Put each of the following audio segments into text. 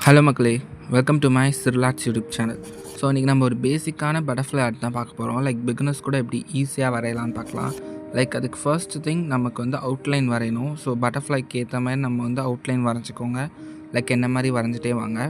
Hello மக்களே, welcome to my சிர்லாட்ஸ் YouTube channel. So இன்றைக்கி நம்ம ஒரு பேசிக்கான பட்டர்ஃப்ளை ஆர்ட் தான் பார்க்க போகிறோம். லைக் பிகினர்ஸ் கூட எப்படி ஈஸியாக வரையலான்னு பார்க்கலாம். லைக் அதுக்கு ஃபர்ஸ்ட் திங் நமக்கு வந்து அவுட்லைன் வரையணும். ஸோ பட்டர்ஃப்ளைக்கு ஏற்ற மாதிரி நம்ம வந்து அவுட்லைன் வரைஞ்சிக்கோங்க. லைக் என்ன மாதிரி வரைஞ்சிட்டே வாங்க.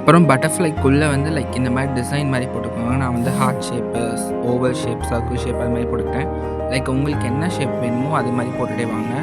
அப்புறம் பட்டர்ஃப்ளைக்குள்ளே வந்து லைக் இந்த மாதிரி டிசைன் மாதிரி போட்டுக்கோங்க. நான் வந்து heart shape, oval shape, circle shape அது மாதிரி போட்டுக்கிட்டேன். லைக் உங்களுக்கு என்ன ஷேப் வேணுமோ அது மாதிரி போட்டுகிட்டே வாங்க.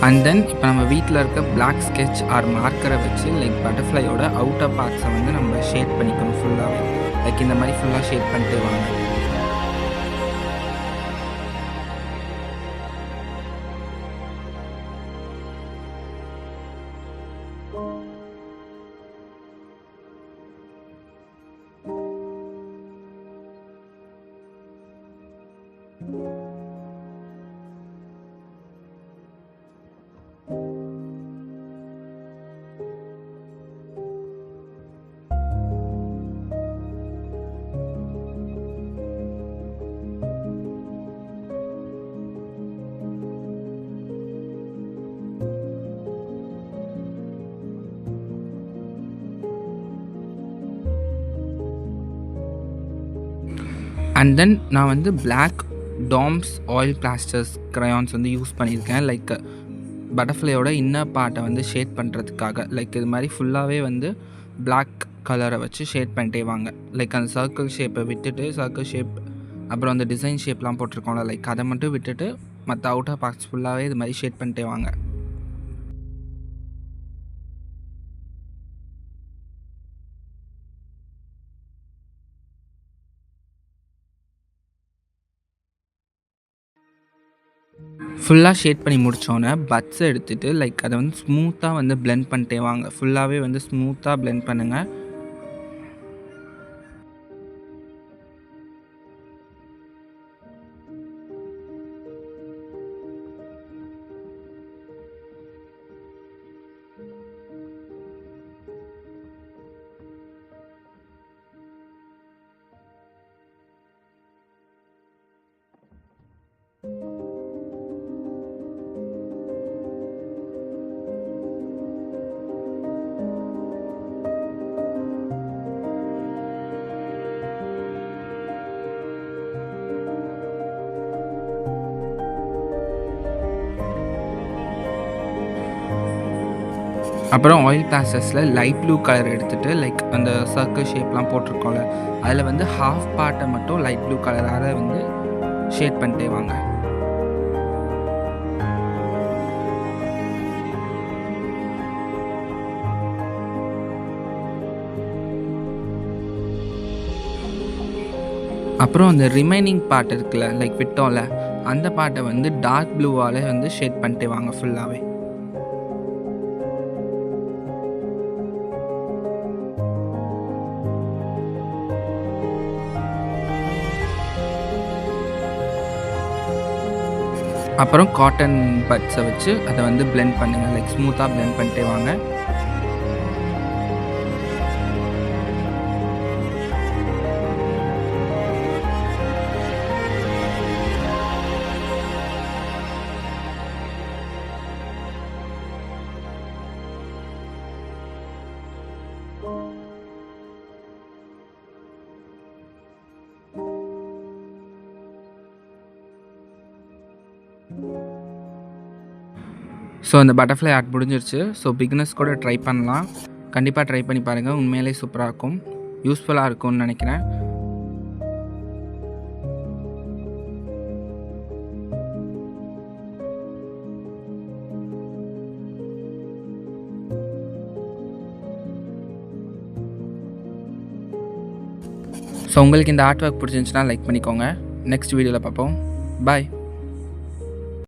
அண்ட் தென் இப்போ நம்ம வீட்டில் இருக்க பிளாக் ஸ்கெட்ச் ஆர் மார்க்கரை வச்சு லைக் பட்டர்ஃப்ளையோட அவுட்டர் பார்ட்ஸை வந்து நம்ம ஷேட் பண்ணிக்கணும் ஃபுல்லாகவே. லைக் இந்த மாதிரி ஃபுல்லாக ஷேட் பண்ணிட்டே வாங்க. அண்ட் தென் நான் வந்து black Doms oil pastels crayons வந்து யூஸ் பண்ணியிருக்கேன். லைக் பட்டர்ஃப்ளையோட இன்னர் பார்ட்டை வந்து ஷேட் பண்ணுறதுக்காக. லைக் இது மாதிரி ஃபுல்லாகவே வந்து பிளாக் கலரை வச்சு ஷேட் பண்ணிட்டே வாங்க. லைக் அந்த சர்க்கிள் ஷேப்பை விட்டுட்டு, சர்க்கிள் ஷேப் அப்புறம் அந்த டிசைன் ஷேப்லாம் போட்டிருக்கோம்ல, லைக் அதை மட்டும் விட்டுட்டு மற்ற அவுட்டர் பார்ட்ஸ் ஃபுல்லாகவே இது மாதிரி ஷேட் பண்ணிட்டே வாங்க. ஃபுல்லாக ஷேட் பண்ணி முடித்தோன்னே பட்ஸை எடுத்துகிட்டு லைக் அதை வந்து ஸ்மூத்தாக வந்து பிளெண்ட் பண்ணிட்டே வாங்க. ஃபுல்லாகவே வந்து ஸ்மூத்தாக பிளெண்ட் பண்ணுங்கள். அப்புறம் ஆயில் பிளாஸ்டர்ஸில் லைட் ப்ளூ கலர் எடுத்துகிட்டு லைக் அந்த சர்க்கிள் ஷேப்லாம் போட்டிருக்கோம்ல, அதில் வந்து ஹாஃப் பார்ட்டை மட்டும் லைட் ப்ளூ கலரால் வந்து ஷேட் பண்ணிட்டே வாங்க. அப்புறம் அந்த ரிமைனிங் பார்ட் இருக்குல்ல, லைக் விட்டோம்ல, அந்த பார்ட்டை வந்து டார்க் ப்ளூவால் வந்து ஷேட் பண்ணிட்டே வாங்க ஃபுல்லாகவே. அப்புறம் காட்டன் பட்ஸை வச்சு அதை வந்து பிளெண்ட் பண்ணுங்கள். லைக் ஸ்மூத்தாக பிளெண்ட் பண்ணிட்டே வாங்க. ஸோ அந்த பட்டர்ஃப்ளை ஆர்ட் முடிஞ்சிருச்சு. ஸோ பிகினர்ஸ் கூட ட்ரை பண்ணலாம். கண்டிப்பாக ட்ரை பண்ணி பாருங்கள், உண்மையிலே சூப்பராக இருக்கும். யூஸ்ஃபுல்லாக இருக்கும்னு நினைக்கிறேன். ஸோ உங்களுக்கு இந்த ஆர்ட் ஒர்க் பிடிச்சிருந்துச்சுன்னா லைக் பண்ணிக்கோங்க. நெக்ஸ்ட் வீடியோவில் பார்ப்போம். பாய்.